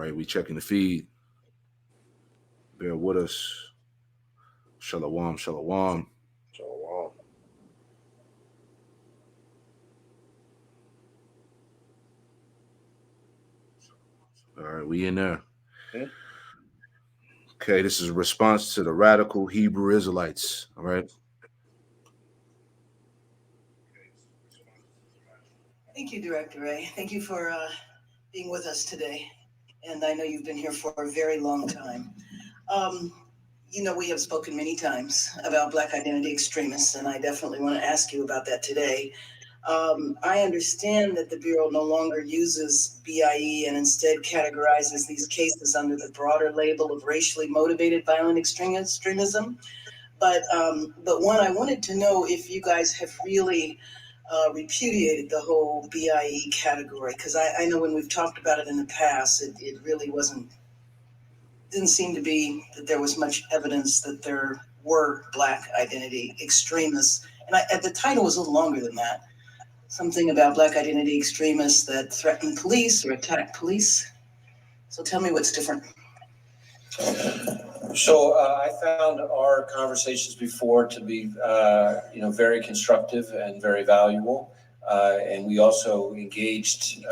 right, we checking the feed. Bear with us. Shalom, shalom. So, All right, we in there. hmm? Okay, this is a response to the radical Hebrew Israelites. All right. Thank you, Director Ray. Thank you for being with us today. And I know you've been here for a very long time. Um, we have spoken many times about Black identity extremists, and I definitely want to ask you about that today. I understand that the Bureau no longer uses BIE and instead categorizes these cases under the broader label of racially motivated violent extremism. But one, I wanted to know if you guys have really repudiated the whole BIE category, because I know when we've talked about it in the past, it really didn't seem to be that there was much evidence that there were Black identity extremists. And the title was a little longer than that. Something about Black identity extremists that threaten police or attack police. So tell me what's different. So I found our conversations before to be, very constructive and very valuable. And we also engaged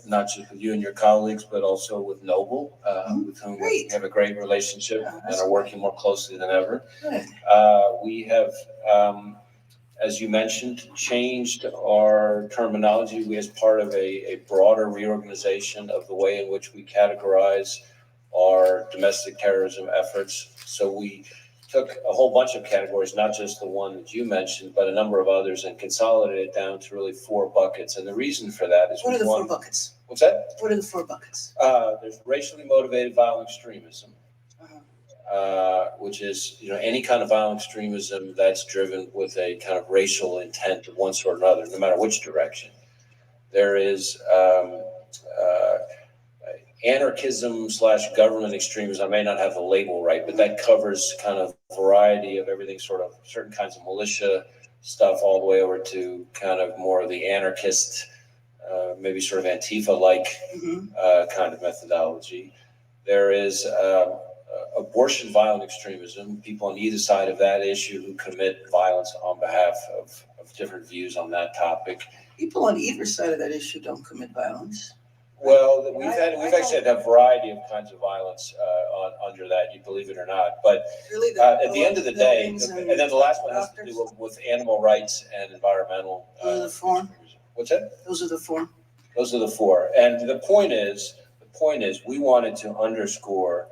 not just with you and your colleagues, but also with Noble, with whom we have a great relationship and are working more closely than ever. Good. We have, as you mentioned, changed our terminology. We, as part of a broader reorganization of the way in which we categorize our domestic terrorism efforts. So we took a whole bunch of categories, not just the one that you mentioned, but a number of others, and consolidated it down to really 4 buckets. And the reason for that is— What are the 4 buckets? What's that? What are the 4 buckets? There's racially motivated violent extremism, which is, any kind of violent extremism that's driven with a kind of racial intent of one sort or another, no matter which direction. There is anarchism/government extremism. I may not have the label right, but that covers kind of variety of everything, sort of certain kinds of militia stuff, all the way over to kind of more of the anarchist, maybe sort of Antifa-like kind of methodology. There is abortion violent extremism, people on either side of that issue who commit violence on behalf of different views on that topic. People on either side of that issue don't commit violence. Well, we've actually had a variety of kinds of violence under that, you believe it or not. But really, at the end of the day, and then the last one has to do with animal rights and environmental. Those are the 4. What's that? Those are the 4. Those are the 4. And the point is, we wanted to underscore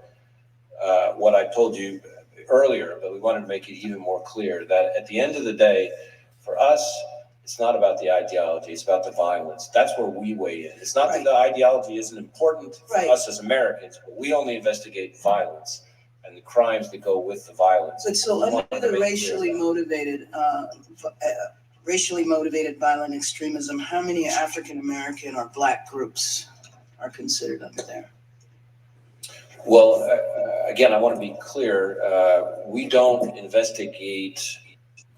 what I told you earlier, but we wanted to make it even more clear that at the end of the day, for us, it's not about the ideology, it's about the violence. That's where we weigh in. It's not that the ideology isn't important for us as Americans, but we only investigate violence and the crimes that go with the violence. But so under the racially motivated violent extremism, how many African American or Black groups are considered under there? Well, again, I want to be clear. We don't investigate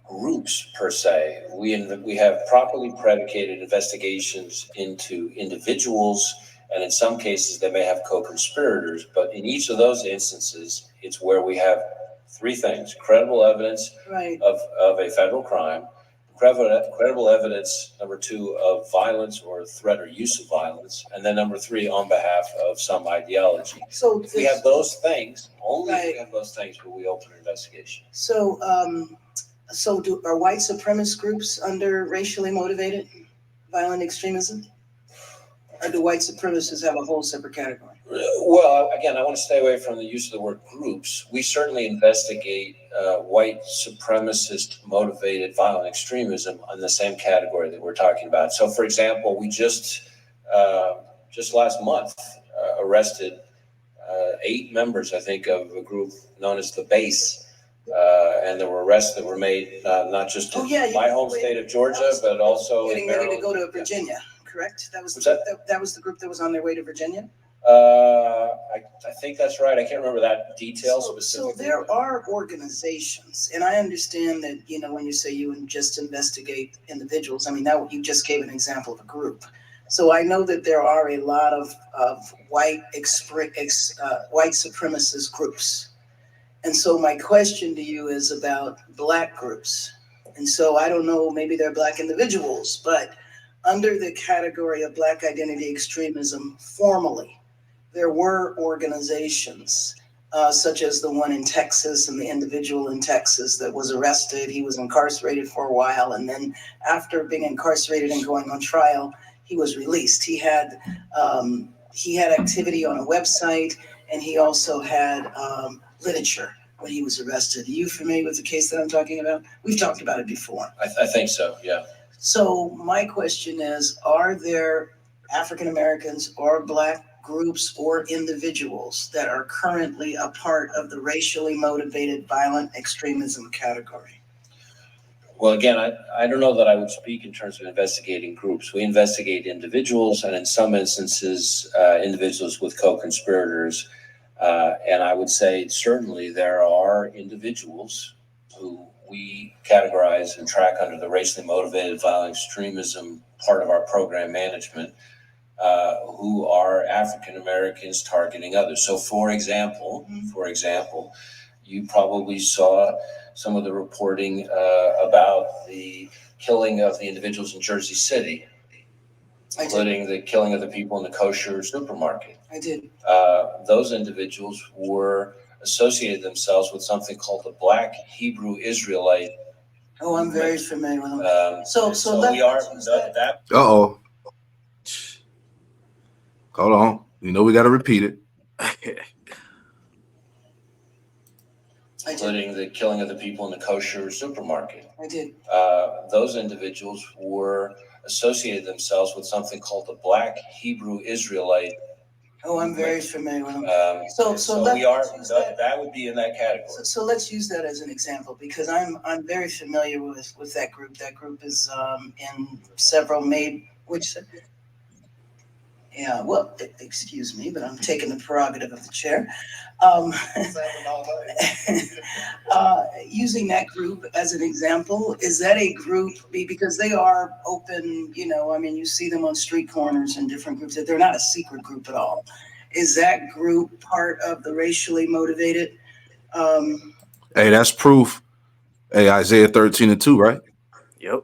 groups per se. We have properly predicated investigations into individuals, and in some cases they may have co-conspirators. But in each of those instances, it's where we have 3 things: credible evidence of a federal crime, credible evidence, number 2, of violence or threat or use of violence, and then number 3, on behalf of some ideology. So if we have those things, only if we have those things will we open an investigation. So are white supremacist groups under racially motivated violent extremism? Or do white supremacists have a whole separate category? Well, again, I want to stay away from the use of the word groups. We certainly investigate white supremacist motivated violent extremism in the same category that we're talking about. So, for example, we just last month arrested 8 members, I think, of a group known as the Base. And there were arrests that were made not just in my home state of Georgia, but also getting ready to go to Virginia, correct? That was that was the group that was on their way to Virginia? I think that's right. I can't remember that detail specifically. So there are organizations, and I understand that, when you say you just investigate individuals, I mean, that you just gave an example of a group. So I know that there are a lot of white supremacist groups. And so my question to you is about black groups. And so I don't know, maybe they're black individuals, but under the category of black identity extremism, formally, there were organizations such as the one in Texas and the individual in Texas that was arrested. He was incarcerated for a while, and then after being incarcerated and going on trial, he was released. He had activity on a website, and he also had literature when he was arrested. Are you familiar with the case that I'm talking about? We've talked about it before. I think so, yeah. So my question is, are there African Americans or black groups or individuals that are currently a part of the racially motivated violent extremism category? Well, again, I don't know that I would speak in terms of investigating groups. We investigate individuals, and in some instances, individuals with co-conspirators. And I would say certainly there are individuals who we categorize and track under the racially motivated violent extremism part of our program management, who are African Americans targeting others. So, for example, you probably saw some of the reporting about the killing of the individuals in Jersey City, including the killing of the people in the kosher supermarket. I did. Those individuals were associated themselves with something called the Black Hebrew Israelite. Oh, I'm very familiar with them. So we are that. Uh-oh. Hold on. You know we got to repeat it. Including the killing of the people in the kosher supermarket. I did. Those individuals were associated themselves with something called the Black Hebrew Israelite. Oh, I'm very familiar with them. That would be in that category. So let's use that as an example, because I'm very familiar with that group. That group is in several yeah, well, excuse me, but I'm taking the prerogative of the chair. Using that group as an example, is that a group, because they are open, you see them on street corners in different groups, that they're not a secret group at all. Is that group part of the racially motivated? Hey, that's proof. Hey, Isaiah 13:2, right? Yep.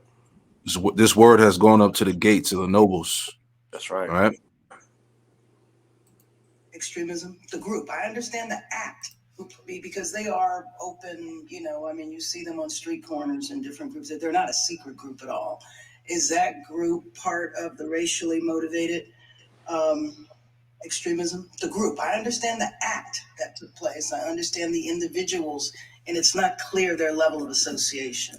This word has gone up to the gates of the nobles. That's right. All right. Extremism, the group. I understand the act, because they are open, you see them on street corners in different groups, that they're not a secret group at all. Is that group part of the racially motivated extremism? The group. I understand the act that took place. I understand the individuals, and it's not clear their level of association.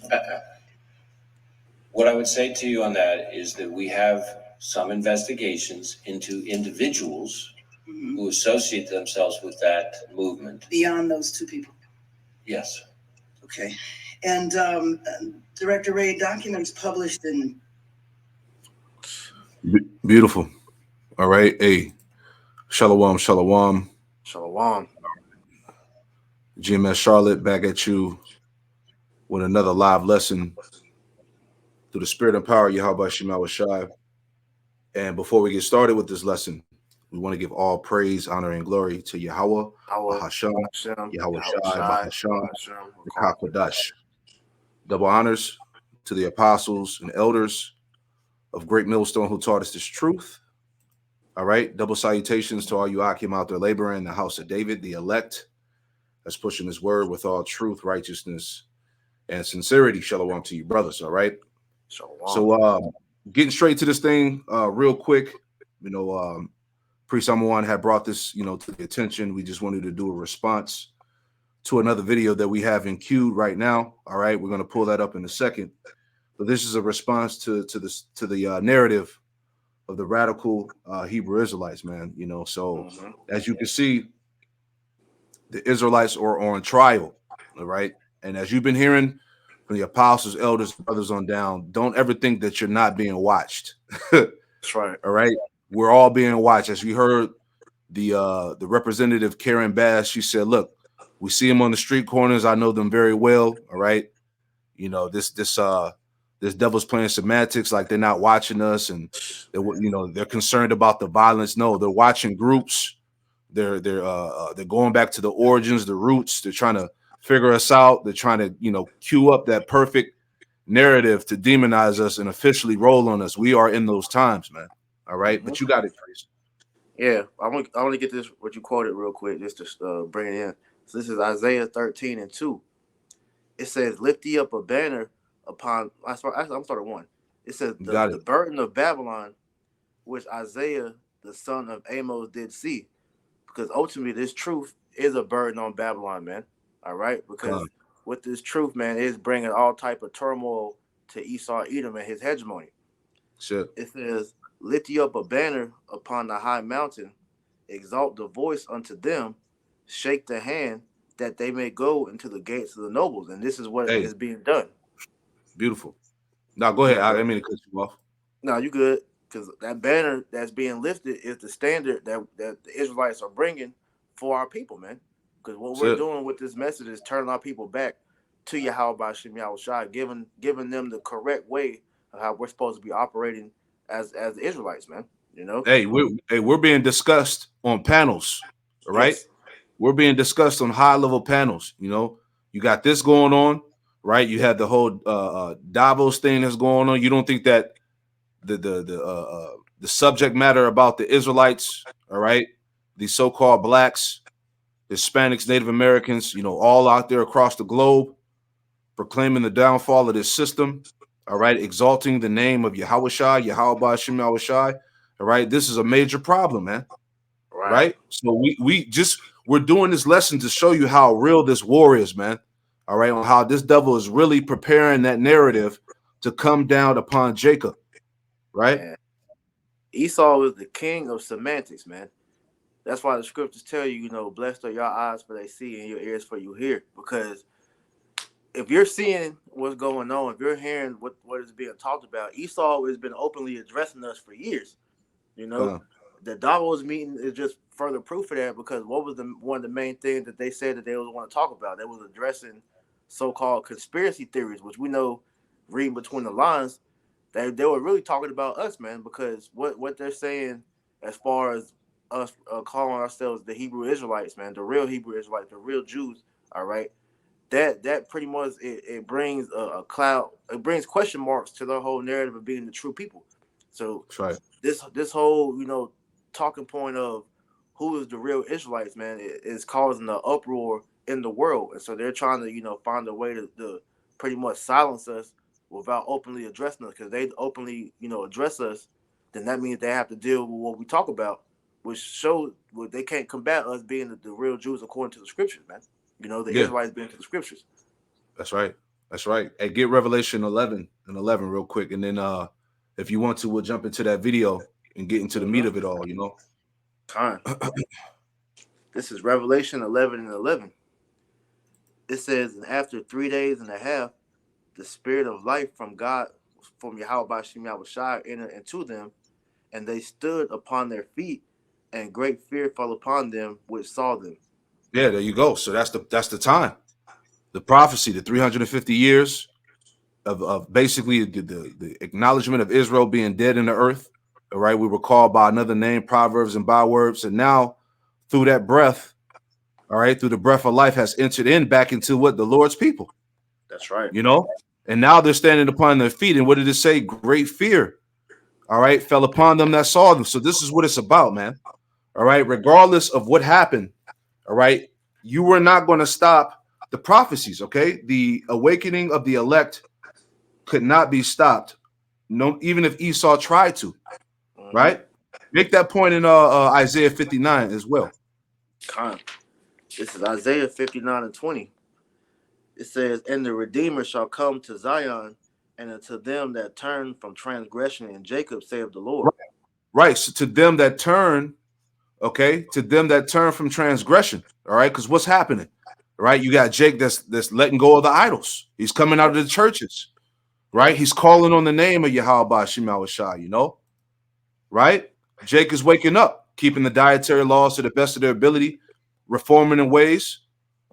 What I would say to you on that is that we have some investigations into individuals who associate themselves with that movement. Beyond those two people? Yes. Okay. And Director Ray, documents published in... Beautiful. All right. Hey, shalom, shalom. Shalom. GMS Charlotte back at you with another live lesson through the spirit and power of Yahweh Shema Shai. And before we get started with this lesson, we want to give all praise, honor, and glory to Yahweh, Bahasham, Yahweh Shai, Bahasham, Kodash. Double honors to the apostles and elders of Great Millstone who taught us this truth. All right. Double salutations to all you Akim out there laboring in the house of David, the elect, that's pushing his word with all truth, righteousness, and sincerity. Shalom to you, brothers. All right. Shalom. So getting straight to this thing real quick, Priest Amawan had brought this, to the attention. We just wanted to do a response to another video that we have in queue right now. All right, we're going to pull that up in a second. But this is a response to the narrative of the radical Hebrew Israelites, man. So as you can see, the Israelites are on trial. All right, and as you've been hearing from the apostles, elders, brothers on down, don't ever think that you're not being watched. That's right. All right. We're all being watched. As we heard the representative Karen Bass, she said, look, we see them on the street corners. I know them very well. All right. This This devil's playing semantics like they're not watching us, and they're concerned about the violence. No, they're watching groups. They're going back to the origins, the roots. They're trying to figure us out. They're trying to cue up that perfect narrative to demonize us and officially roll on us. We are in those times, man. All right, but you got it, Priest. Yeah, I want to get this what you quoted real quick just to bring it in. So this is Isaiah 13:2. It says, "Lift ye up a banner upon." I'm starting 1. It says, You got "The it. burden of Babylon, which Isaiah the son of Amos did see," because ultimately this truth is a burden on Babylon, man. All right, because with this truth, man, it's bringing all type of turmoil to Esau, Edom, and his hegemony. Shit. It says, "Lift ye up a banner upon the high mountain, exalt the voice unto them, shake the hand, that they may go into the gates of the nobles." And this is what Hey, is being done. beautiful. Now go ahead. Yeah, I bro. didn't mean to cut you off. No, you good. Because that banner that's being lifted is the standard that the Israelites are bringing for our people, man. Because what That's we're it. doing with this message is turning our people back to Yahweh Shem Shai, giving them the correct way of how we're supposed to be operating as the Israelites, man. You know? We're being discussed on panels. All right. Yes. We're being discussed on high level panels. You got this going on, right? You had the whole Davos thing that's going on. You don't think that the subject matter about the Israelites, all right, the so-called blacks, Hispanics, Native Americans, all out there across the globe proclaiming the downfall of this system, all right, exalting the name of Yahweh Shai, Yahweh Shem Yahweh Shai, all right, this is a major problem, man, Right. right? So we're doing this lesson to show you how real this war is, man, all right, on how this devil is really preparing that narrative to come down upon Jacob, right? Man. Esau is the king of semantics, man. That's why the scriptures tell you, blessed are your eyes for they see and your ears for you hear. Because if you're seeing what's going on, if you're hearing what is being talked about, Esau has been openly addressing us for years. You know, Come, the Davos meeting is just further proof of that, because what was one of the main things that they said that they was want to talk about? They was addressing so-called conspiracy theories, which we know, reading between the lines, they were really talking about us, man, because what they're saying as far as us calling ourselves the Hebrew Israelites, man, the real Hebrew Israelites, the real Jews, all right, that pretty much it brings a cloud, it brings question marks to their whole narrative of being the true people. So that's right. this whole talking point of who is the real Israelites, man, is causing the uproar in the world, and so they're trying to find a way to pretty much silence us without openly addressing us, because they openly address us, then that means they have to deal with what we talk about, which shows they can't combat us being the real Jews according to the scriptures, man. The Yeah, Israelites being to the scriptures. that's right. That's right. Hey, get Revelation 11 and 11 real quick, and then if you want to, we'll jump into that video and get into the meat of it all. Time. This is Revelation 11:11. It says, "And after 3 days and a half, the spirit of life from God, from Yahweh Shem Shai, entered into them, and they stood upon their feet, and great fear fell upon them which saw them." Yeah, there you go. So that's the time, the prophecy, the 350 years of basically the acknowledgement of Israel being dead in the earth. All right, we were called by another name, proverbs and bywords, and now through that breath, all right, through the breath of life has entered in back into what the Lord's people, That's right. you know, and now they're standing upon their feet. And what did it say? Great fear, all right, fell upon them that saw them. So this is what it's about, man. All right, regardless of what happened, all right, you were not going to stop the prophecies. Okay, the awakening of the elect could not be stopped. No, even if Esau tried to, Mm-hmm. right? Make that point in Isaiah 59 as well. Con. This is Isaiah 59:20. It says, "And the Redeemer shall come to Zion, and unto them that turn from transgression in Jacob, saith the Lord." Right. Right. So to them that turn, okay, to them that turn from transgression. All right, because what's happening? Right, you got Jake that's letting go of the idols. He's coming out of the churches, right? He's calling on the name of Yahweh Shema Shai, right? Jake is waking up, keeping the dietary laws to the best of their ability, reforming in ways,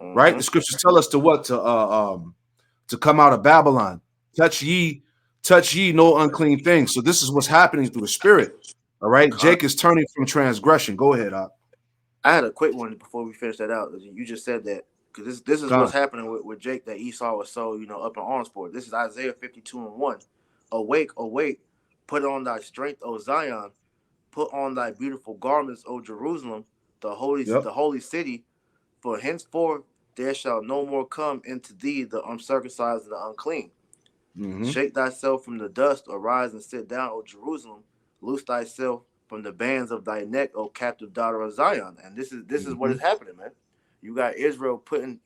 right? Mm-hmm. The scriptures tell us to what? To come out of Babylon. Touch ye touch ye no unclean thing. So this is what's happening through the spirit. All right. Jake is turning from transgression. Go ahead, I had a quick one before we finish that out. You just said that because this is what's Con. happening with Jake that Esau was so up in arms for. This is Isaiah 52:1. Awake, awake, put on thy strength, O Zion, put on thy beautiful garments, O Jerusalem, the Yep. holy city. For henceforth there shall no more come into thee the uncircumcised and the unclean. Shake thyself from the dust, arise and sit down, O Jerusalem. Loose thyself from the bands of thy neck, O captive daughter of Zion. And this is what is happening, man. You got Israel putting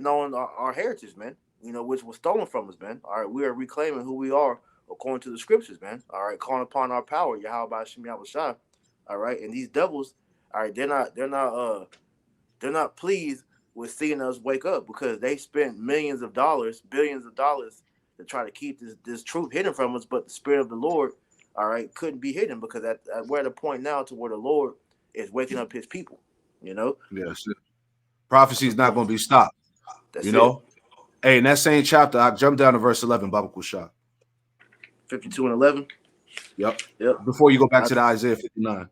on our heritage, man. Which was stolen from us, man. All right, we are reclaiming who we are according to the scriptures, man. All right, calling upon our power, Yahweh Shem Yahushua. All right, and these devils, all right, they're not pleased with seeing us wake up because they spent millions of dollars, billions of dollars to try to keep this truth hidden from us. But the Spirit of the Lord, all right, couldn't be hidden because we're at a point now to where the Lord is waking up His people. Yes. Prophecy is not going to be stopped. That's it. Hey, in that same chapter, I jump down to verse 11, Baba Kushah. 52:11. Yep. Yep. Before you go back to the Isaiah 59.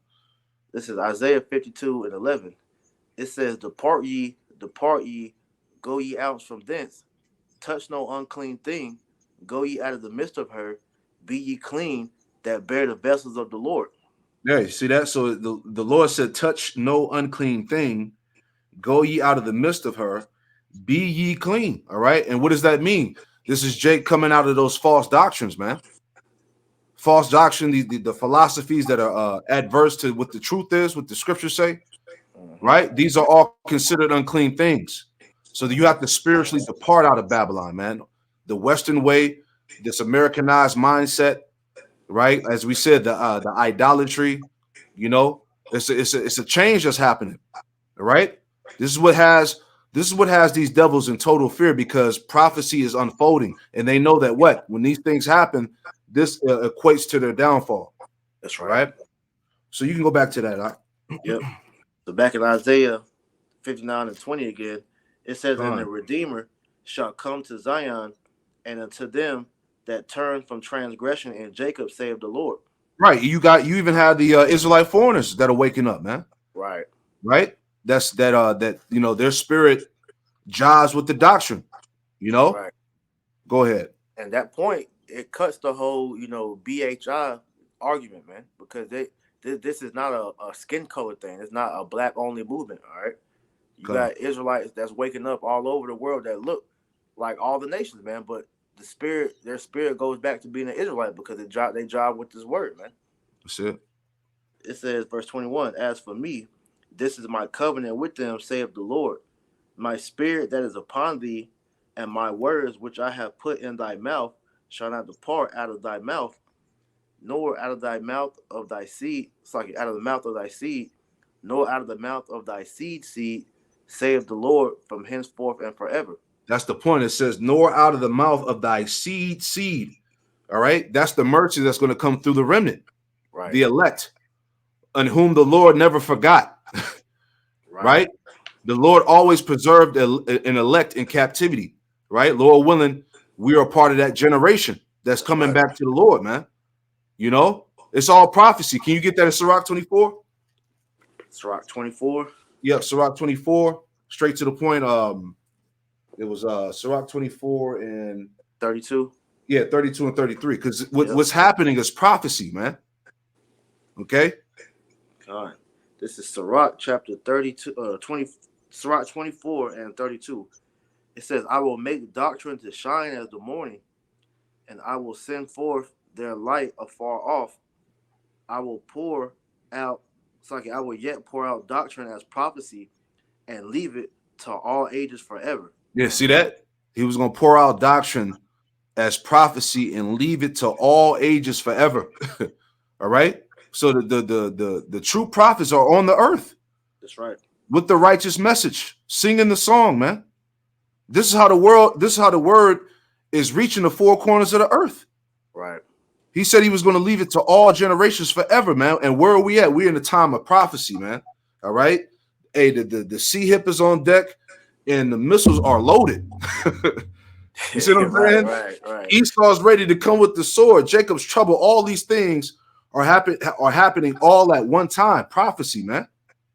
This is Isaiah 52:11. It says, depart ye, go ye out from thence. Touch no unclean thing. Go ye out of the midst of her. Be ye clean that bear the vessels of the Lord. Yeah, you see that? So the Lord said, touch no unclean thing. Go ye out of the midst of her. Be ye clean. All right. And what does that mean? This is Jake coming out of those false doctrines, man. False doctrine, the philosophies that are adverse to what the truth is, what the scriptures say, right? These are all considered unclean things. So that you have to spiritually depart out of Babylon, man. The Western way, this Americanized mindset, right? As we said, the idolatry, it's a change that's happening, all right? This is what has these devils in total fear because prophecy is unfolding, and they know that when these things happen, this equates to their downfall. That's right. So you can go back to that. Yep. So back in Isaiah 59:20 again, it says, and the Redeemer shall come to Zion, and unto them that turn from transgression in Jacob, save the Lord. Right. You even have the Israelite foreigners that are waking up, man. Right. That's their spirit jives with the doctrine. Right. Go ahead. And that point, it cuts the whole BHI argument, man, because this is not a skin color thing. It's not a black only movement. All right. You got Israelites that's waking up all over the world that look like all the nations, man. But their spirit goes back to being an Israelite because they jive with this word, man. That's it. It says, verse 21, as for me, this is my covenant with them, saith the Lord. My spirit that is upon thee, and my words which I have put in thy mouth shall not depart out of thy mouth, nor out of thy mouth of thy seed, out of the mouth of thy seed, nor out of the mouth of thy seed, saith the Lord, from henceforth and forever. That's the point. It says, nor out of the mouth of thy seed. All right. That's the mercy that's going to come through the remnant, right? The elect, on whom the Lord never forgot. Right? The Lord always preserved an elect in captivity. Right? Lord willing, we are part of that generation that's coming back to the Lord, man. It's all prophecy. Can you get that in Sirach 24? Sirach 24. Yep, Sirach 24. Straight to the point. It was Sirach 24 and 32. Yeah, 32 and 33. Because what's happening is prophecy, man. Okay. God, this is Sirach chapter 32, Sirach 24 and 32. It says, I will make doctrine to shine as the morning, and I will send forth their light afar off. I will pour out, I will yet pour out doctrine as prophecy and leave it to all ages forever. Yeah, see that? He was going to pour out doctrine as prophecy and leave it to all ages forever. All right? So the true prophets are on the earth. That's right. With the righteous message, singing the song, man. This is how the word is reaching the four corners of the earth. Right. He said he was going to leave it to all generations forever, man. And where are we at? We're in the time of prophecy, man. All right. Hey, the sea hip is on deck and the missiles are loaded. You see what I'm saying? Right. Esau's ready to come with the sword. Jacob's trouble. All these things are happening all at one time. Prophecy, man.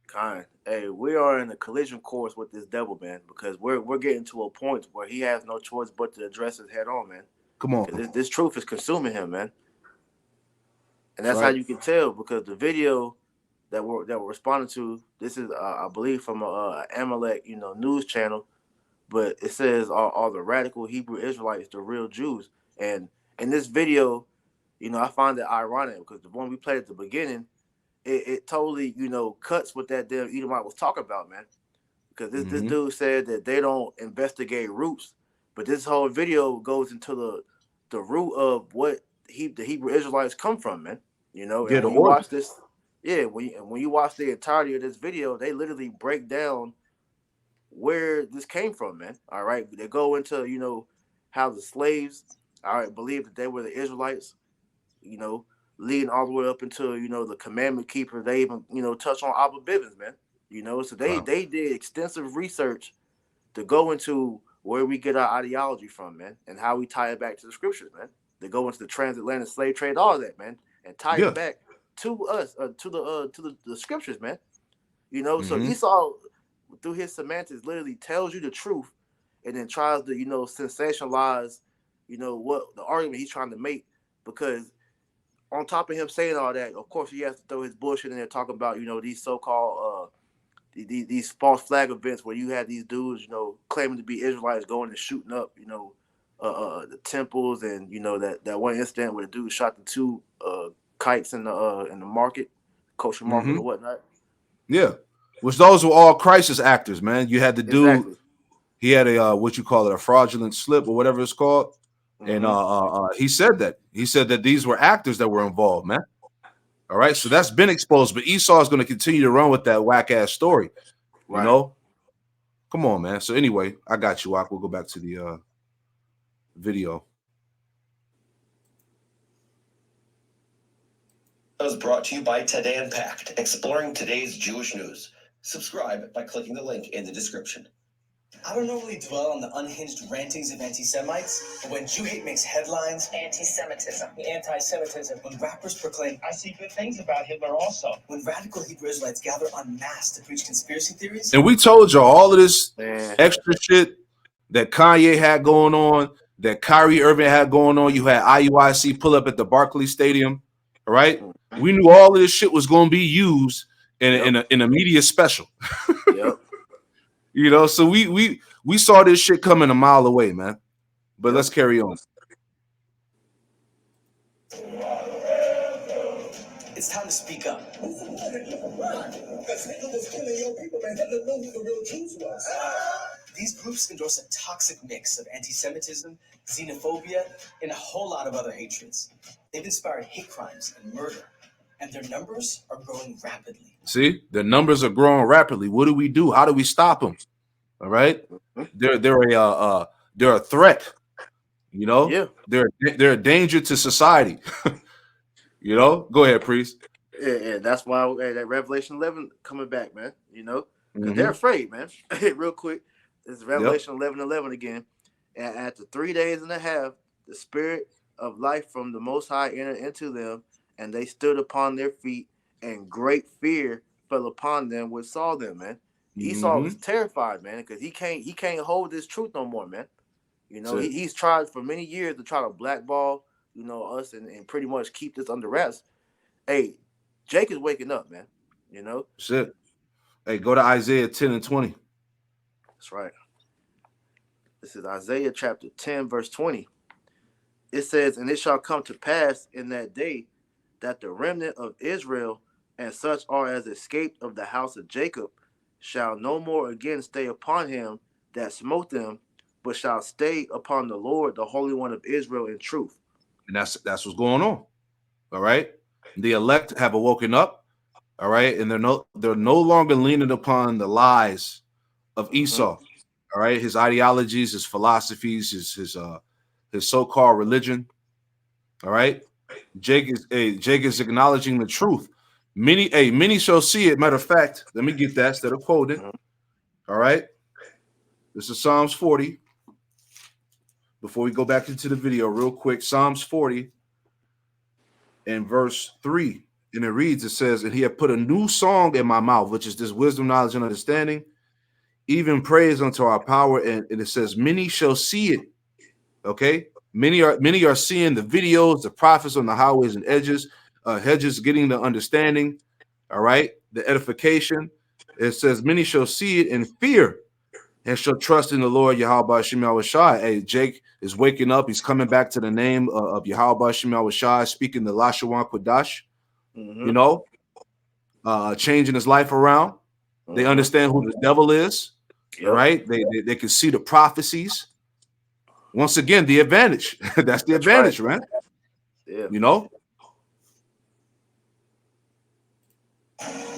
Kind. Hey, we are in a collision course with this devil, man, because we're getting to a point where he has no choice but to address it head on, man. Come on. Because this truth is consuming him, man. And that's right. how you can tell, because the video that we're responding to, this is I believe from a Amalek, news channel, but it says all the radical Hebrew Israelites, the real Jews. And in this video, I find it ironic because the one we played at the beginning, it totally, cuts what that damn Edomite was talking about, man. Because this dude said that they don't investigate roots, but this whole video goes into the root of what the Hebrew Israelites come from, man. And when you watch this, when you watch the entirety of this video, they literally break down where this came from, man. All right, they go into how the slaves, all right, believed that they were the Israelites, leading all the way up into the commandment keeper. They even touch on Abba Bivens, man. So they did extensive research to go into where we get our ideology from, man, and how we tie it back to the scriptures, man. They go into the transatlantic slave trade, all of that, man, and tie it back to us, to the scriptures, man. So Esau, through his semantics, literally tells you the truth, and then tries to sensationalize, what the argument he's trying to make, because on top of him saying all that, of course, he has to throw his bullshit in there, talking about these so-called these false flag events where you had these dudes claiming to be Israelites going and shooting up the temples, and that one incident where the dude shot the two kites in the market, kosher market or whatnot. Yeah, which those were all crisis actors, man. You had the dude. Exactly. He had a what you call it, a fraudulent slip or whatever it's called. And he said that these were actors that were involved, man. All right, so that's been exposed, but Esau is going to continue to run with that whack ass story. Come on, man. So anyway, I got you, Ak. We'll go back to the video. That was brought to you by Today Unpacked, exploring today's Jewish news. Subscribe by clicking the link in the description. I don't normally dwell on the unhinged rantings of anti-Semites, but when Jew hate makes headlines, anti-Semitism, when rappers proclaim, I see good things about Hitler also, when radical Hebrew Israelites gather en masse to preach conspiracy theories. And we told you all of this extra shit that Kanye had going on, that Kyrie Irving had going on. You had IUIC pull up at the Barclays Stadium, all right? We knew all of this shit was going to be used in a media special. Yep. So we saw this shit coming a mile away, man. But let's carry on. It's time to speak up. These groups endorse a toxic mix of anti-Semitism, xenophobia, and a whole lot of other hatreds. They've inspired hate crimes and murder, and their numbers are growing rapidly. See, their numbers are growing rapidly. What do? How do we stop them? All right, they're a threat. They're a danger to society. Go ahead, priest. Yeah, that's why that Revelation 11 coming back, man. Because they're afraid, man. Real quick, this is Revelation 11:11 again. And after 3 days and a half, the spirit of life from the Most High entered into them, and they stood upon their feet, and great fear fell upon them which saw them, man. Esau was terrified, man, because he can't hold this truth no more, man. He's tried for many years to try to blackball, us and pretty much keep this under wraps. Hey, Jake is waking up, man. Shit. Hey, go to Isaiah 10:20. That's right. This is Isaiah chapter 10, verse 20. It says, and it shall come to pass in that day that the remnant of Israel and such are as escaped of the house of Jacob shall no more again stay upon him that smote them, but shall stay upon the Lord, the Holy One of Israel, in truth. And that's what's going on. All right. The elect have awoken up. All right. And they're no longer leaning upon the lies of Esau. All right. His ideologies, his philosophies, his so-called religion. All right. Jake is acknowledging the truth. Many shall see it. Matter of fact, let me get that instead of quoting. All right. This is Psalms 40, before we go back into the video real quick, Psalms 40 and verse 3. And it reads, it says, and he had put a new song in my mouth, which is this wisdom, knowledge, and understanding, even praise unto our power. And it says, many shall see it. Okay. Many are seeing the videos, the prophets on the highways and hedges getting the understanding. All right. The edification. It says, many shall see it and fear and shall trust in the Lord Yahweh Shem Yahushai. Hey, Jake is waking up. He's coming back to the name of Yahweh Shem Yahushai, speaking the Lashawan Kodash, you know, changing his life around. They understand who the devil is. All right. They can see the prophecies. Once again, the advantage. That's the advantage, right? Yeah. You know?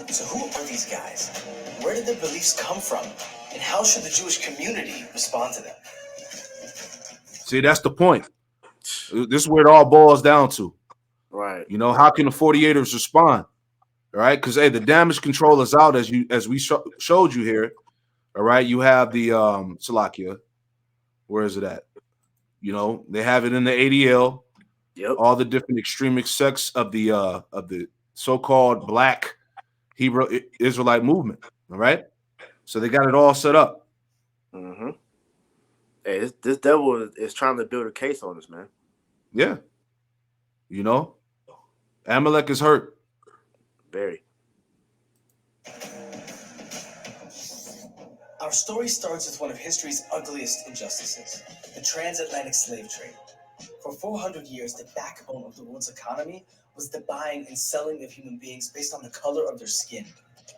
So who are these guys? Where did their beliefs come from? And how should the Jewish community respond to them? See, that's the point. This is where it all boils down to. Right. You know, how can the 48ers respond? All right, because hey, the damage control is out as we showed you here. All right, you have the Salakia. Where is it at? You know, they have it in the ADL. Yep. All the different extremist sects of the so-called Black Hebrew Israelite movement. All right, so they got it all set up. Hey, this devil is trying to build a case on us, man. Yeah, you know, Amalek is hurt. Very. Our story starts with one of history's ugliest injustices, the transatlantic slave trade. For 400 years, the backbone of the world's economy was the buying and selling of human beings based on the color of their skin.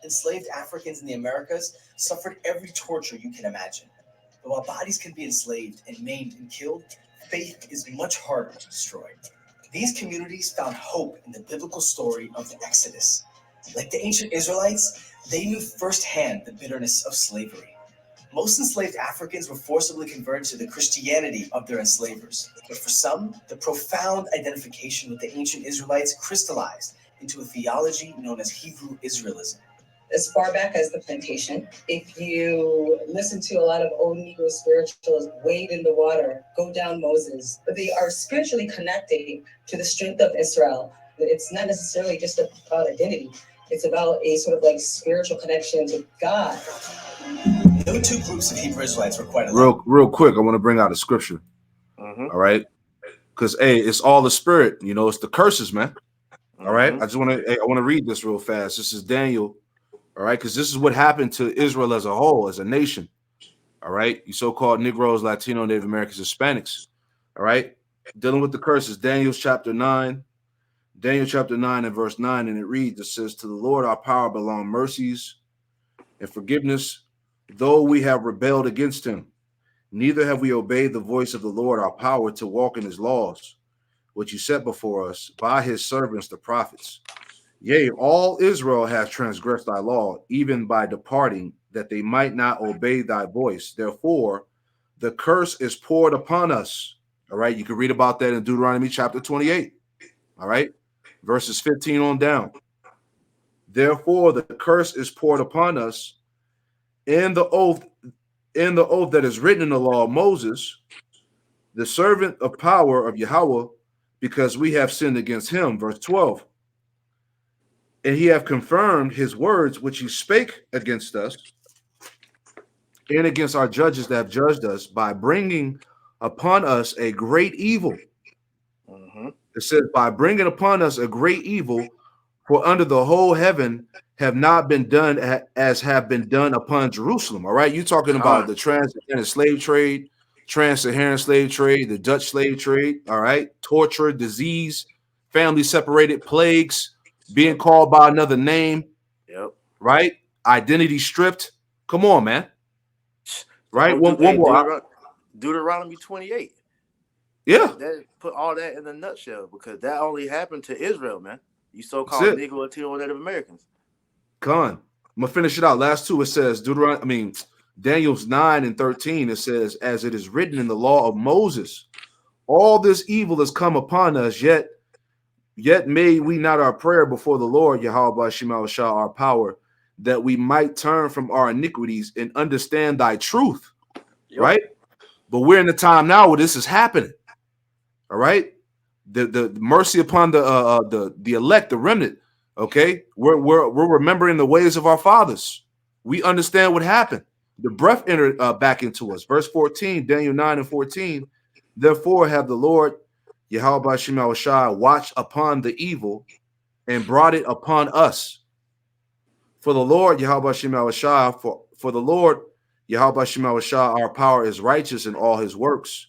Enslaved Africans in the Americas suffered every torture you can imagine. But while bodies can be enslaved and maimed and killed, faith is much harder to destroy. These communities found hope in the biblical story of the Exodus. Like the ancient Israelites, they knew firsthand the bitterness of slavery. Most enslaved Africans were forcibly converted to the Christianity of their enslavers. But for some, the profound identification with the ancient Israelites crystallized into a theology known as Hebrew Israelism. As far back as the plantation, if you listen to a lot of old Negro spiritualists, wade in the water, go down Moses, they are spiritually connecting to the strength of Israel. It's not necessarily just about identity. It's about a sort of like spiritual connection with God. No two groups of Hebrew Israelites were quite alike. Real quick, I want to bring out a scripture. All right, because hey, it's all the spirit. You know, it's the curses, man. All right, I want to read this real fast. This is Daniel. All right, because this is what happened to Israel as a whole, as a nation. All right, you so-called Negroes, Latino, Native Americans, Hispanics. All right, dealing with the curses. Daniel chapter 9 and verse 9, and it reads, it says, to the Lord our power belong mercies and forgiveness, though we have rebelled against him. Neither have we obeyed the voice of the Lord our power to walk in his laws, which he set before us by his servants the prophets. Yea, all Israel has transgressed thy law, even by departing, that they might not obey thy voice. Therefore, the curse is poured upon us. All right, you can read about that in Deuteronomy chapter 28. All right, verses 15 on down. Therefore, the curse is poured upon us in the oath that is written in the law of Moses, the servant of power of Yahweh, because we have sinned against him. Verse 12. And he have confirmed his words which he spake against us and against our judges that have judged us by bringing upon us a great evil. It says, by bringing upon us a great evil, for under the whole heaven have not been done as have been done upon Jerusalem. All right, you're talking about the transatlantic slave trade, trans-Saharan slave trade, the Dutch slave trade. All right, torture, disease, family separated, plagues, being called by another name. Yep. Right, identity stripped. Come on, man. Right, one more. Deuteronomy 28. Yeah, that put all that in a nutshell, because that only happened to Israel, man. You so-called Negro, Latino, Native Americans. Con. I'm gonna finish it out. Last two, it says Daniel's 9 and 13. It says, as it is written in the law of Moses, all this evil has come upon us, yet made we not our prayer before the Lord, Yahweh Shema Shah, our power, that we might turn from our iniquities and understand thy truth. Yep. Right? But we're in a time now where this is happening. All right, the mercy upon the elect, the remnant. Okay, we're remembering the ways of our fathers. We understand what happened. The breath entered back into us. Verse 14, Daniel 9:14. Therefore have the Lord Yahweh Shema Shai watched upon the evil and brought it upon us. For the Lord Yahweh Shema Shai, for the Lord Yahweh Shema Shai, our power is righteous in all his works,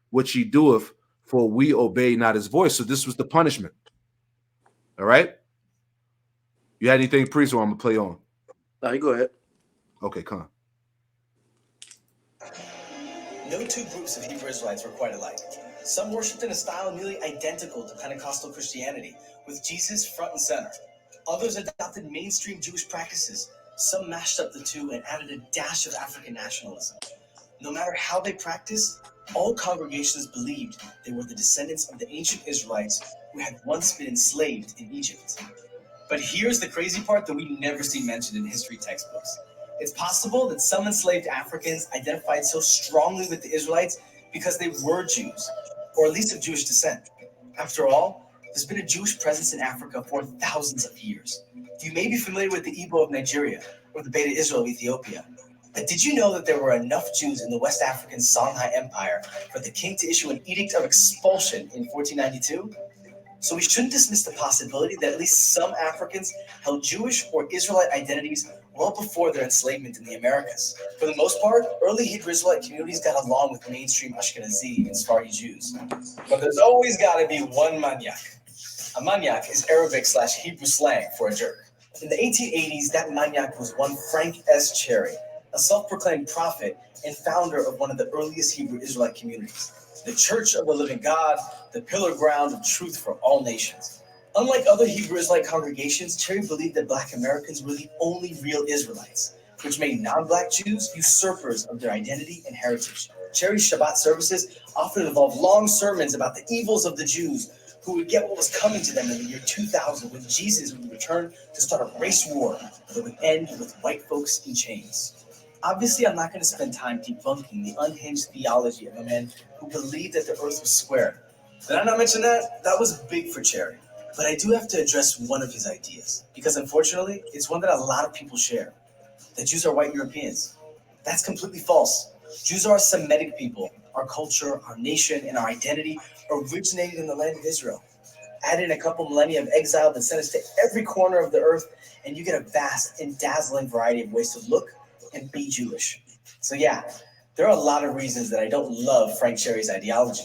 which he doeth, for we obey not his voice. So this was the punishment. All right. You had anything, priest, or I'm gonna play on? No, you go ahead. Okay, come on. No two groups of Hebrew Israelites were quite alike. Some worshipped in a style nearly identical to Pentecostal Christianity, with Jesus front and center. Others adopted mainstream Jewish practices. Some mashed up the two and added a dash of African nationalism. No matter how they practiced, all congregations believed they were the descendants of the ancient Israelites who had once been enslaved in Egypt. But here's the crazy part that we never see mentioned in history textbooks. It's possible that some enslaved Africans identified so strongly with the Israelites because they were Jews, or at least of Jewish descent. After all, there's been a Jewish presence in Africa for thousands of years. You may be familiar with the Igbo of Nigeria or the Beta Israel of Ethiopia. But did you know that there were enough Jews in the West African Songhai Empire for the king to issue an edict of expulsion in 1492? So we shouldn't dismiss the possibility that at least some Africans held Jewish or Israelite identities well before their enslavement in the Americas. For the most part, early Hebrew Israelite communities got along with mainstream Ashkenazi and Sephardi Jews. But there's always got to be one maniac. A maniac is Arabic/Hebrew slang for a jerk. In the 1880s, that maniac was one Frank S. Cherry, a self-proclaimed prophet and founder of one of the earliest Hebrew Israelite communities, the Church of the Living God, the pillar ground of truth for all nations. Unlike other Hebrew Israelite congregations, Cherry believed that Black Americans were the only real Israelites, which made non-Black Jews usurpers of their identity and heritage. Cherry's Shabbat services often involved long sermons about the evils of the Jews, who would get what was coming to them in the year 2000 when Jesus would return to start a race war that would end with white folks in chains. Obviously, I'm not going to spend time debunking the unhinged theology of a man who believed that the earth was square. Did I not mention that? That was big for Cherry. But I do have to address one of his ideas, because unfortunately, it's one that a lot of people share. That Jews are white Europeans. That's completely false. Jews are a Semitic people. Our culture, our nation, and our identity originated in the land of Israel. Add in a couple millennia of exile that sent us to every corner of the earth, and you get a vast and dazzling variety of ways to look and be Jewish. So yeah, there are a lot of reasons that I don't love Frank Cherry's ideology.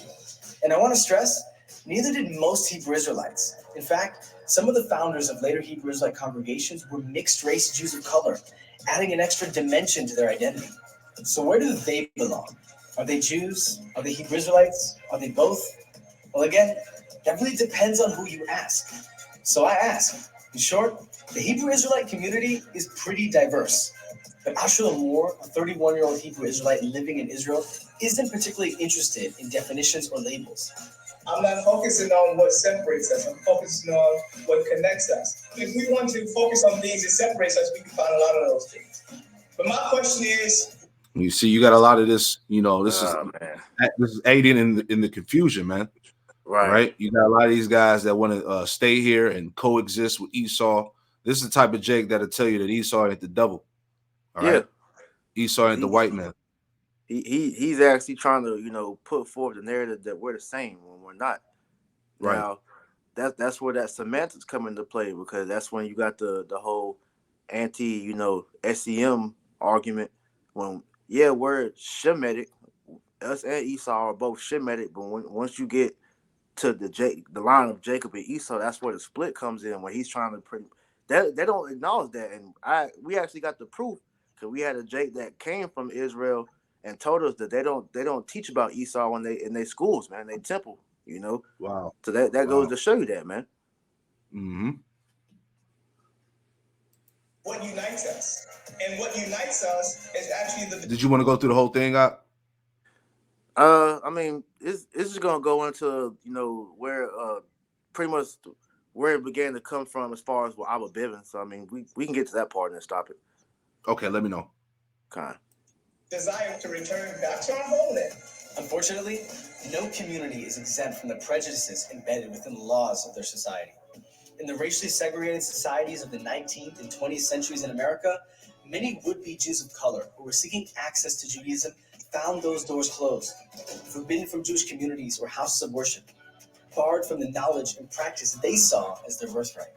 And I want to stress, neither did most Hebrew Israelites. In fact, some of the founders of later Hebrew Israelite congregations were mixed race Jews of color, adding an extra dimension to their identity. So where do they belong? Are they Jews? Are they Hebrew Israelites? Are they both? Well, again, that really depends on who you ask. So I ask, in short, the Hebrew Israelite community is pretty diverse. But Asher Moore, a 31-year-old Hebrew Israelite living in Israel, isn't particularly interested in definitions or labels. I'm not focusing on what separates us. I'm focusing on what connects us. If we want to focus on things that separates us, we can find a lot of those things. But my question is, You see, you got a lot of this. You know, this Man. is aiding in the confusion, man. Right? You got a lot of these guys that want to stay here and coexist with Esau. This is the type of Jake that'll tell you that Esau ain't the devil. All Yeah. right, Esau ain't the white man. He's actually trying to, put forth the narrative that we're the same when we're not. Right. Now, that's where that semantics come into play, because that's when you got the whole anti, SEM argument. When we're Shemitic, us and Esau are both Shemitic, but once you get to the line of Jacob and Esau, that's where the split comes in. Where he's trying to they don't acknowledge that, and we actually got the proof, because we had a Jake that came from Israel and told us that they don't teach about Esau in their schools, man, they temple, Wow. So that goes to show you that, man. Mm-hmm. what unites us? And what unites us is actually the... Did you want to go through the whole thing out? I mean, it's just gonna go into where pretty much where it began to come from as far as Abba Bivin. So I mean, we can get to that part and then stop it. Okay, let me know. Kind. desire to return back to our homeland. Unfortunately, no community is exempt from the prejudices embedded within the laws of their society. In the racially segregated societies of the 19th and 20th centuries in America, many would-be Jews of color who were seeking access to Judaism found those doors closed, forbidden from Jewish communities or houses of worship, barred from the knowledge and practice they saw as their birthright.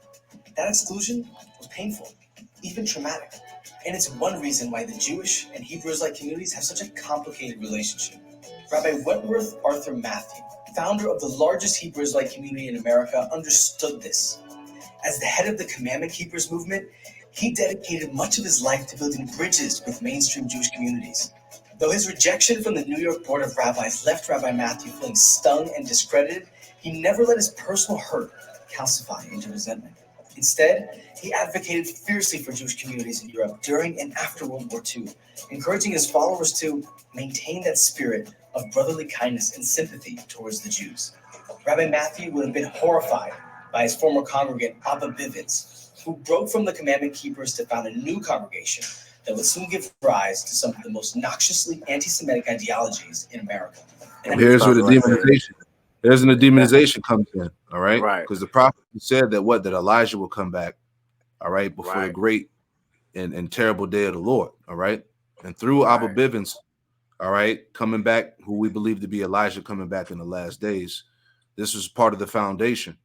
That exclusion was painful, even traumatic, and it's one reason why the Jewish and Hebrew Israelite communities have such a complicated relationship. Rabbi Wentworth Arthur Matthew, founder of the largest Hebrew Israelite community in America, understood this. As the head of the Commandment Keepers movement, he dedicated much of his life to building bridges with mainstream Jewish communities. Though his rejection from the New York Board of Rabbis left Rabbi Matthew feeling stung and discredited, he never let his personal hurt calcify into resentment. Instead, he advocated fiercely for Jewish communities in Europe during and after World War II, encouraging his followers to maintain that spirit of brotherly kindness and sympathy towards the Jews. Rabbi Matthew would have been horrified by his former congregant Abba Bivens, who broke from the Commandment Keepers to found a new congregation that would soon give rise to some of the most noxiously anti-Semitic ideologies in America. And here's where the demonization. Here's when the demonization comes in. All right, Right. because the prophet said that Elijah will come back. All right, before the great and terrible day of the Lord. All right, and through Abba Bivens, all right, coming back, who we believe to be Elijah coming back in the last days. This was part of the foundation.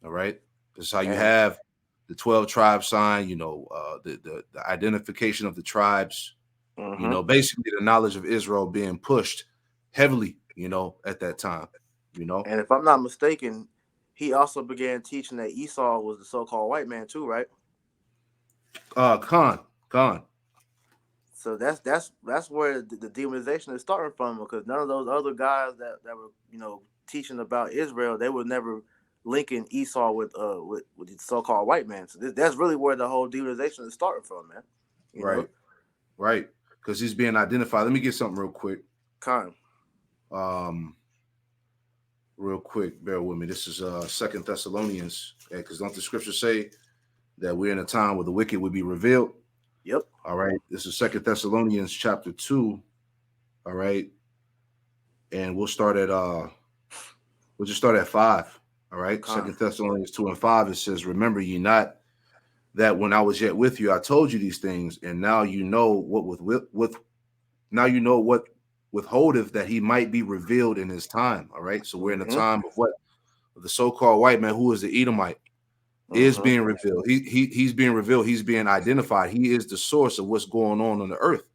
All right, this is how you have the 12 tribe sign. The identification of the tribes. Basically the knowledge of Israel being pushed heavily. At that time. And if I'm not mistaken, he also began teaching that Esau was the so-called white man too, right? Khan. So that's where the demonization is starting from, because none of those other guys that were teaching about Israel, they were never linking Esau with the so-called white man. So that's really where the whole demonization is starting from, man. Right, because he's being identified. Let me get something real quick. Khan. Real quick, bear with me. This is 2 Thessalonians, because don't the scriptures say that we're in a time where the wicked would be revealed? Yep. All right. This is 2 Thessalonians chapter 2. All right. And we'll just start at 5. All right. 2 Thessalonians 2 and 5. It says, "Remember ye not that when I was yet with you, I told you these things, and now you know what withholdeth that he might be revealed in his time." All right. So we're in a time of what? Of the so-called white man, who is the Edomite, is being revealed. He's being revealed. He's being identified. He is the source of what's going on the earth.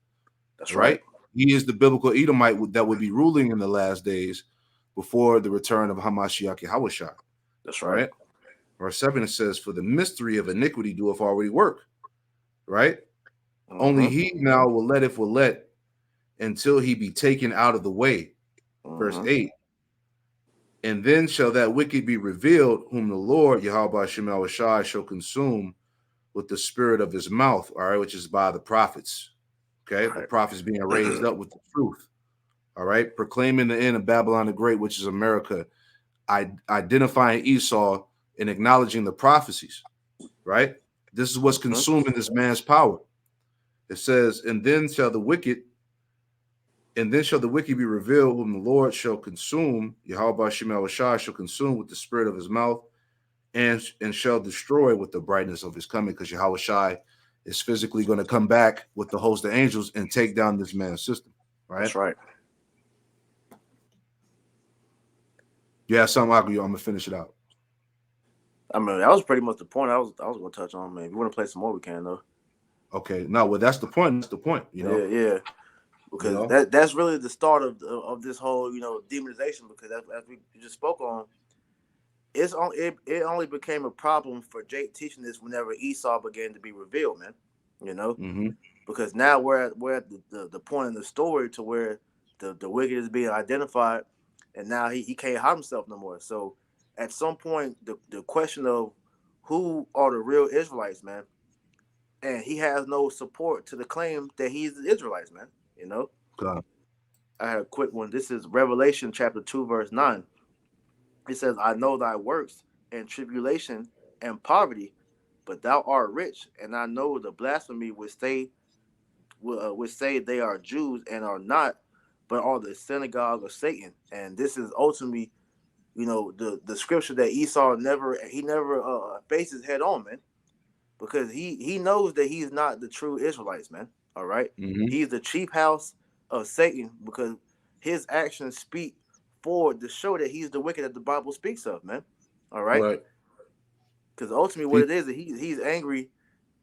That's right. He is the biblical Edomite that would be ruling in the last days before the return of Hamashiach Yahushua. That's right. Verse 7, it says, "For the mystery of iniquity doeth already work." Right? Only he now will let until he be taken out of the way. Verse 8, "And then shall that wicked be revealed, whom the Lord Yahweh Shemel Shai shall consume with the spirit of his mouth," all right, which is by the prophets. Okay, the prophets being raised up with the truth. All right, proclaiming the end of Babylon the Great, which is America, identifying Esau and acknowledging the prophecies. Right, this is what's consuming this man's power. It says, "And then shall the wicked be revealed, whom the Lord shall consume, Yahweh Shemel Shai shall consume with the spirit of his mouth, and shall destroy with the brightness of his coming," because Yahweh Shai is physically going to come back with the host of angels and take down this man's system. Right? That's right. You have something, I'm going to finish it out. I mean, that was pretty much the point I was going to touch on, man. If you want to play some more, we can, though. Okay. No, well, that's the point. That's the point, Yeah. Because that's really the start of this whole, demonization, because as we just spoke on, it only became a problem for Jake teaching this whenever Esau began to be revealed, man. Because now we're at the point in the story to where the wicked is being identified, and now he can't hide himself no more. So at some point, the question of who are the real Israelites, man, and he has no support to the claim that he's the Israelites, man. God. I had a quick one. This is Revelation chapter 2, verse 9. It says, "I know thy works and tribulation and poverty, but thou art rich, and I know the blasphemy which say they are Jews and are not, but are the synagogue of Satan. And this is ultimately, the scripture that Esau never faces head on, man, because he knows that he's not the true Israelites, man. All right, Mm-hmm. he's the chief house of Satan because his actions speak forward to show that he's the wicked that the Bible speaks of, man. All right, Right. because ultimately what He, it is that he's angry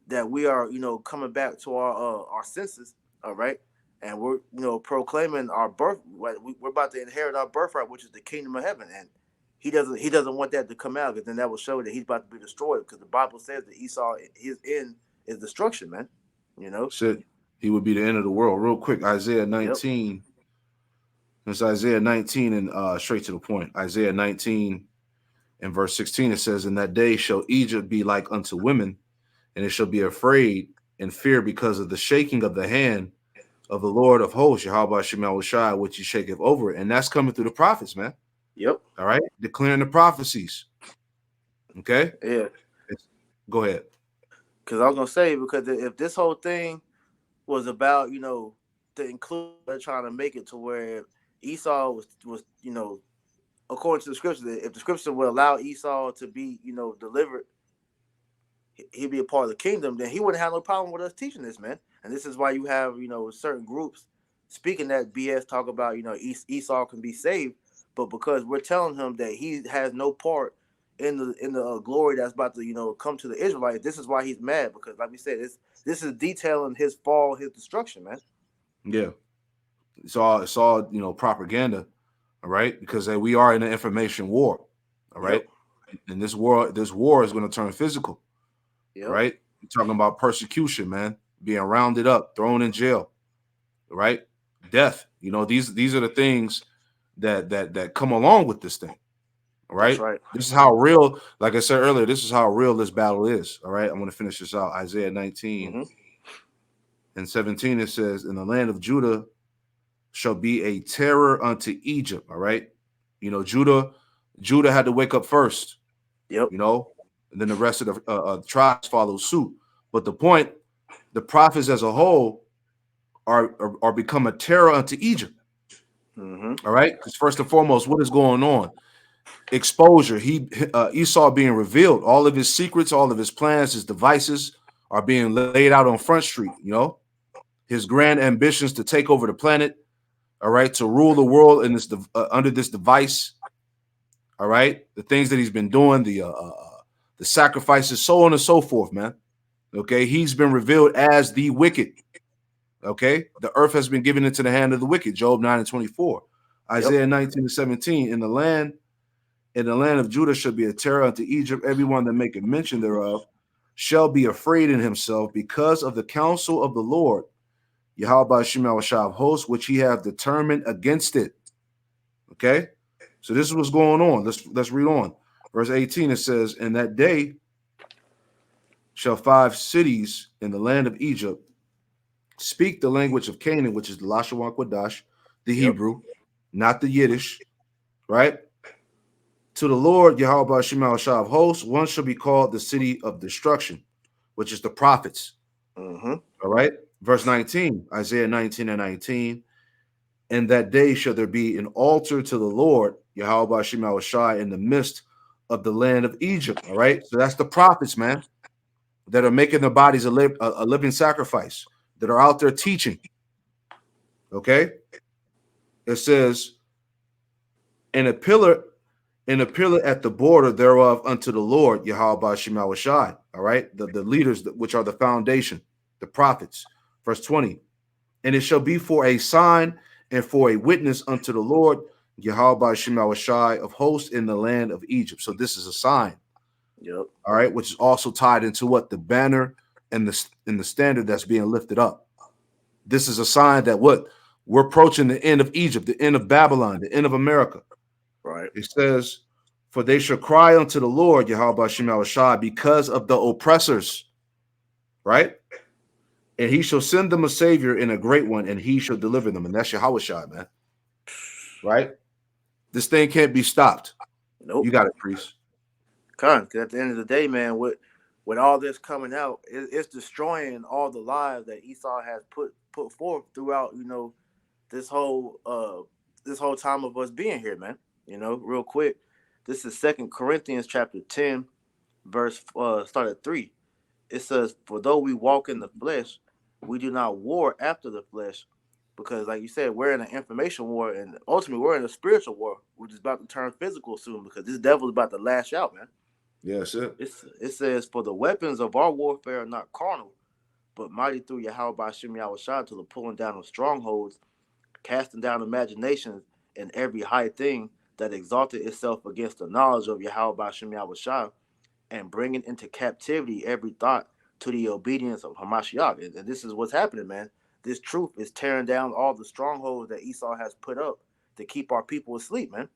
that we are, coming back to our senses. All right, and we're, proclaiming our birth. We're about to inherit our birthright, which is the kingdom of heaven, and he doesn't want that to come out, because then that will show that he's about to be destroyed, because the Bible says that Esau, his end is destruction, man. You know. said he would be the end of the world. Real quick, Isaiah Yep. 19. It's Isaiah 19 and straight to the point. Isaiah 19 and verse 16, it says, "In that day shall Egypt be like unto women, and it shall be afraid and fear because of the shaking of the hand of the Lord of hosts, Yahweh Shemal Shai, which he shaketh over it." And that's coming through the prophets, man. Yep. All right. Declaring the prophecies. Okay. Yeah. Go ahead. Because I was gonna say, because if this whole thing was about, to include, they're trying to make it to where Esau was, according to the scripture, if the scripture would allow Esau to be, delivered, he'd be a part of the kingdom, then he wouldn't have no problem with us teaching this, man. And this is why you have, certain groups speaking that BS, talk about, Esau can be saved, but because we're telling him that he has no part in the glory that's about to, come to the Israelites, this is why he's mad, because like we said, this is detailing his fall, his destruction, man. Yeah. It's all propaganda. All right. Because we are in an information war. All Yep. right. And this war is going to turn physical. All Yep. right. You're talking about persecution, man, being rounded up, thrown in jail. All right. Death. These are the things that come along with this thing. All That's right. right. This is how real, like I said earlier, this is how real this battle is. All right. I'm going to finish this out. Isaiah 19 Mm-hmm. and 17, it says, "In the land of Judah shall be a terror unto Egypt." All right. Judah had to wake up first, Yep. and then the rest of the tribes follow suit. But the point, the prophets as a whole are become a terror unto Egypt. Mm-hmm. All right. Because first and foremost, what is going on? Exposure. Esau being revealed. All of his secrets, all of his plans, his devices are being laid out on Front Street. His grand ambitions to take over the planet. All right, to rule the world in this under this device. All right, the things that he's been doing, the sacrifices, so on and so forth, man. Okay, he's been revealed as the wicked. Okay, the earth has been given into the hand of the wicked. Job 9 and 24. Yep. Isaiah 19 and 17. In the land of Judah shall be a terror unto Egypt. Everyone that maketh mention thereof shall be afraid in himself because of the counsel of the Lord, Yahweh Shemal Shah of hosts, which he hath determined against it. Okay, so this is what's going on. Let's read on. Verse 18, it says, "In that day shall 5 cities in the land of Egypt speak the language of Canaan," which is the Lashawan Quadash, the Yep. Hebrew, not the Yiddish, right? "To the Lord, Yahweh Shemal Shah of hosts, one shall be called the city of destruction," which is the prophets. Mm-hmm. All right. Verse 19, Isaiah 19 and 19. "In that day shall there be an altar to the Lord, Yahweh Shemal Shai, in the midst of the land of Egypt." All right. So that's the prophets, man, that are making their bodies a living sacrifice, that are out there teaching. Okay. It says, "In a pillar, at the border thereof unto the Lord, Yahweh Shemal Shai." All right. The leaders, which are the foundation, the prophets. Verse 20. "And it shall be for a sign and for a witness unto the Lord, Yahweh Shemal Shai of hosts, in the land of Egypt." So this is a sign, Yep. all right, which is also tied into what? The banner and the standard that's being lifted up. This is a sign that what? We're approaching the end of Egypt, the end of Babylon, the end of America. Right. It says, "For they shall cry unto the Lord, Yahweh Shemal Shai, because of the oppressors," right? "And he shall send them a savior and a great one, and he shall deliver them." And that's Yahweh Shai, man. Right? This thing can't be stopped. You Nope. got it, priest. Because at the end of the day, man, with all this coming out, it's destroying all the lives that Esau has put forth throughout, this whole time of us being here, man. Real quick. This is 2 Corinthians chapter 10, verse start at 3. It says, "For though we walk in the flesh, we do not war after the flesh." Because, like you said, we're in an information war, and ultimately we're in a spiritual war, which is about to turn physical soon. Because this devil's about to lash out, man. Yes, sir. It says, "For the weapons of our warfare are not carnal, but mighty through Yahweh by Shem Yahushua to the pulling down of strongholds, casting down imaginations and every high thing that exalted itself against the knowledge of Yahweh by Shem Yahushua, and bringing into captivity every thought to the obedience of Hamashiach." And this is what's happening, man. This truth is tearing down all the strongholds that Esau has put up to keep our people asleep, man.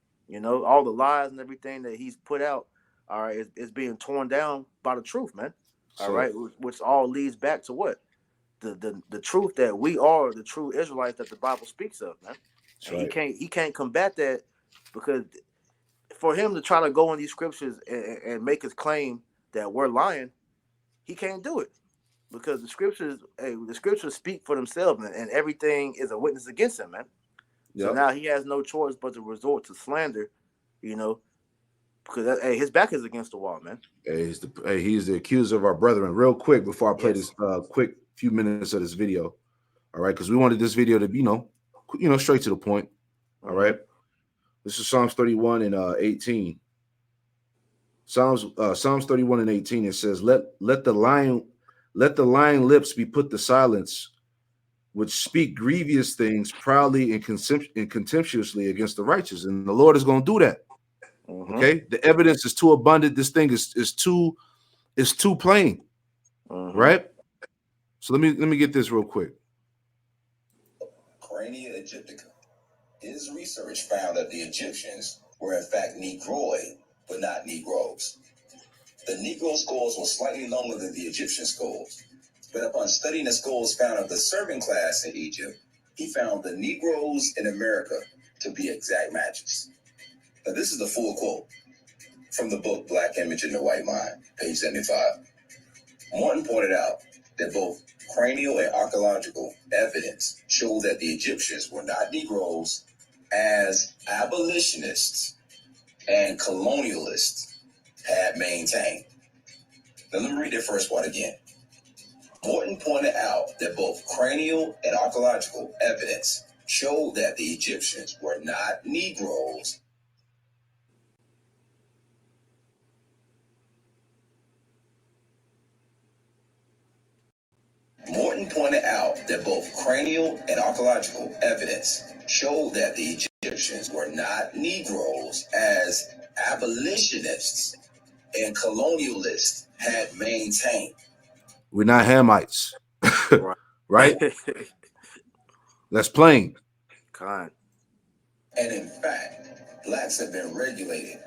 All the lies and everything that he's put out, all right, is being torn down by the truth, man. All So right, which all leads back to what? The truth that we are the true Israelites that the Bible speaks of, man. that's And right. he can't combat that, because for him to try to go in these scriptures and make his claim that we're lying, he can't do it, because the scriptures speak for themselves, and everything is a witness against him, man. So Yep. now he has no choice but to resort to slander, because his back is against the wall, man. He's the accuser of our brethren. Real quick before I play Yes. this quick few minutes of this video, all right, because we wanted this video to be straight to the point. All Mm-hmm. right, this is Psalms 31 and 18. Psalms 31 and 18. It says, let the lying lips be put to silence, which speak grievous things proudly and contemptuously against the righteous. And the Lord is going to do that. Mm-hmm. Okay, the evidence is too abundant. This thing is too plain, Mm-hmm. right? So let me get this real quick. Crania Egyptica. His research found that the Egyptians were in fact Negroid, but not Negroes. The Negro skulls were slightly longer than the Egyptian skulls, but upon studying the skulls found of the servant class in Egypt, he found the Negroes in America to be exact matches. Now, this is the full quote from the book Black Image in the White Mind, page 75. Morton pointed out that both cranial and archaeological evidence show that the Egyptians were not Negroes, as abolitionists and colonialists had maintained. Now, let me read that first part again. Morton pointed out that both cranial and archaeological evidence showed that the Egyptians were not Negroes. Morton pointed out that both cranial and archaeological evidence showed that the Egyptians were not Negroes, as abolitionists and colonialists had maintained. We're not Hamites, Right. right? That's plain. Kind. And in fact, blacks have been regulated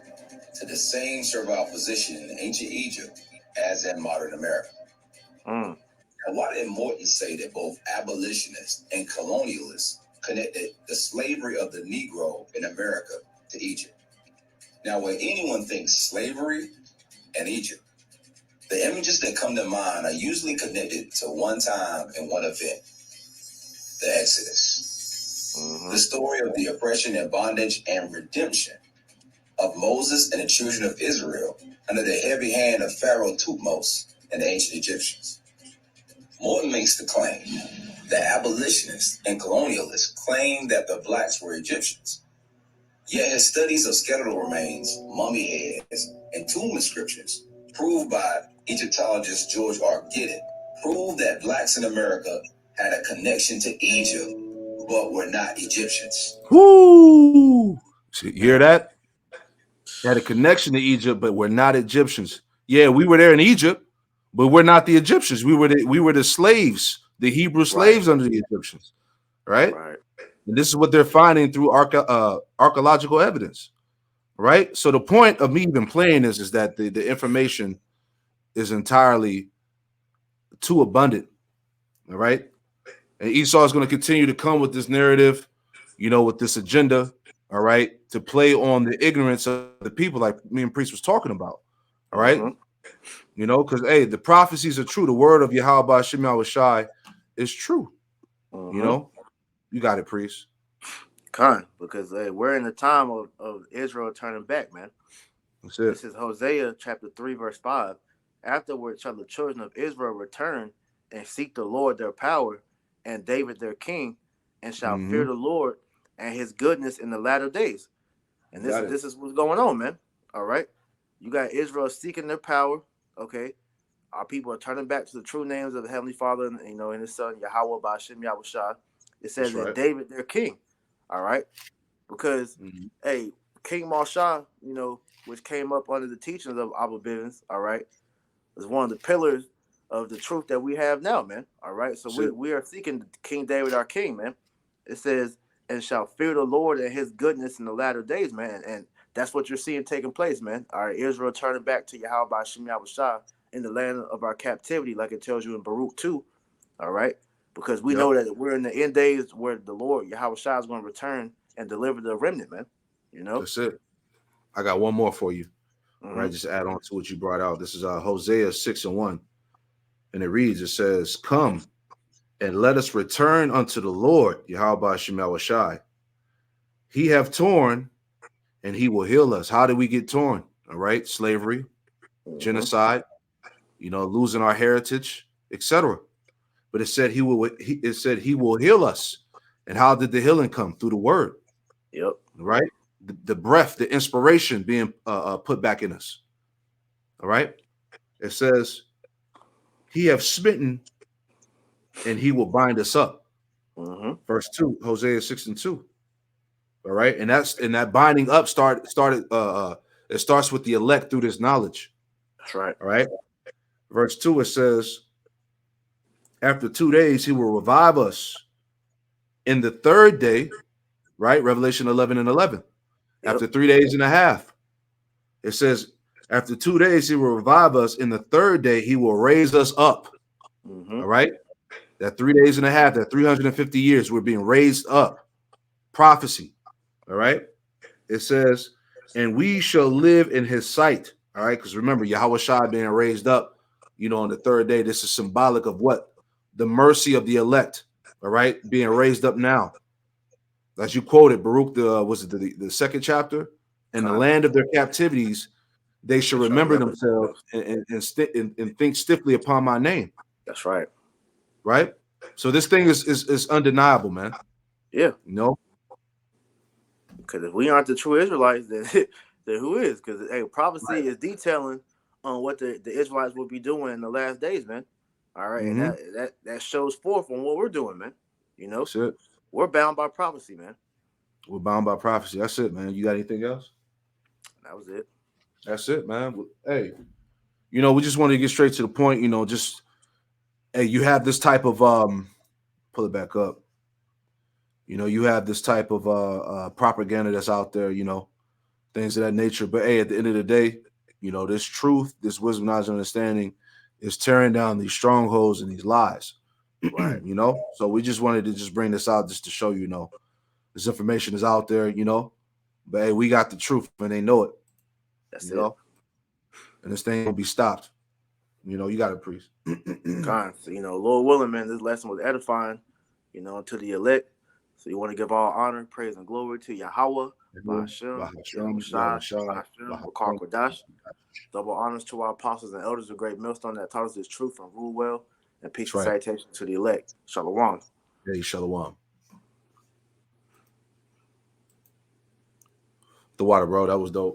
to the same servile position in ancient Egypt as in modern America. Mm. Now, why did Morton say that both abolitionists and colonialists connected the slavery of the Negro in America to Egypt? Now, when anyone thinks slavery and Egypt, the images that come to mind are usually connected to one time and one event: the Exodus. Mm-hmm. The story of the oppression and bondage and redemption of Moses and the children of Israel under the heavy hand of Pharaoh Thutmose and the ancient Egyptians. Morton makes the claim that abolitionists and colonialists claim that the blacks were Egyptians. Yet his studies of skeletal remains, mummy heads, and tomb inscriptions, proved by Egyptologist George R. Giddin, prove that blacks in America had a connection to Egypt, but were not Egyptians. Woo! So you hear that? Had a connection to Egypt, but we're not Egyptians. Yeah, we were there in Egypt, but we're not the Egyptians. We were the slaves, the Hebrew slaves under the Egyptians, right? Right. And this is what they're finding through archaeological evidence, right? So the point of me even playing this is that the information is entirely too abundant, all right? And Esau is going to continue to come with this narrative, with this agenda, all right, to play on the ignorance of the people, like me and Priest was talking about, all right? Mm-hmm. Because hey, the prophecies are true. The word of Yahweh Shem Shai is true. Mm-hmm. You got it, Priest. Because we're in the time of Israel turning back, man. That's This it. is Hosea chapter 3, verse 5. Afterward shall the children of Israel return and seek the Lord their power and David their king, and shall fear Mm-hmm. the Lord and his goodness in the latter days. And this Got is it. this is what's going on, man. All right. You got Israel seeking their power. Okay. Our people are turning back to the true names of the Heavenly Father and and his son Yahweh Ba'Shem Yahushua. It That's says that right. David their king. All right. Because Mm-hmm. hey, King Marshaw, which came up under the teachings of Abba Bivens, all right, is one of the pillars of the truth that we have now, man. All right. So That's we, it. we are seeking King David, our king, man. It says, and shall fear the Lord and his goodness in the latter days, man. And that's what you're seeing taking place, man. All right, Israel turning back to Yahweh by Shem Yahushua in the land of our captivity, like it tells you in Baruch 2. All right. Because we Yep. know that we're in the end days where the Lord, Yahweh Shah, is going to return and deliver the remnant, man. You know? That's it. I got one more for you. Mm-hmm. Right. Just add on to what you brought out. This is Hosea 6:1. And it reads, it says, "Come and let us return unto the Lord, Yahweh Shemel Shai. He have torn and he will heal us." How did we get torn? All right. Slavery, Mm-hmm. genocide, losing our heritage, etc. But it said it said he will heal us. And how did the healing come? Through the word, Yep. right? The breath, the inspiration being put back in us. All right. It says, he have smitten and he will bind us up. Mm-hmm. Verse 2, Hosea 6:2. All right. And that binding up it starts with the elect through this knowledge. That's right. All right. Verse 2, it says, after 2 days, he will revive us. In the third day, right? Revelation 11:11. Yep. After 3 days and a half, it says, after 2 days, he will revive us. In the third day, he will raise us up. Mm-hmm. All right. That 3 days and a half, that 350 years, we're being raised up. Prophecy. All right. It says, and we shall live in his sight. All right. Because remember, Yahweh Shai being raised up, on the third day. This is symbolic of what? The mercy of the elect. All right. Being raised up now. As you quoted, Baruch, the second chapter? In the land of their captivities, they shall They shall remember remember themselves themselves. and think stiffly upon my name. That's right. Right. So this thing is undeniable, man. Yeah. No. Because if we aren't the true Israelites, then then who is? Because prophecy Right. is detailing on what the Israelites will be doing in the last days, man. All right, and Mm-hmm. that shows forth on what we're doing, man. That's it. We're bound by prophecy, man. We're bound by prophecy. That's it, man. You got anything else? That was it. That's it, man. Hey, we just want to get straight to the point. Just hey, you have this type of pull it back up. You have this type of propaganda that's out there. Things of that nature. But hey, at the end of the day, this truth, this wisdom, knowledge, and understanding is tearing down these strongholds and these lies. Right. So we just wanted to just bring this out just to show this information is out there. But hey, we got the truth and they know it. That's You it. know, and this thing will be stopped. You got it, priest. So, Lord willing, man, this lesson was edifying, to the elect. So you want to give all honor, praise, and glory to Yahweh, Ba'ashem, Yahushai, Ba'ashem, Bakar Kodash. Double honors to our apostles and elders of Great Millstone that taught us this truth and rule well. And peace and salutation to the elect. Shalom. Hey, shalom. The water, bro. That was dope.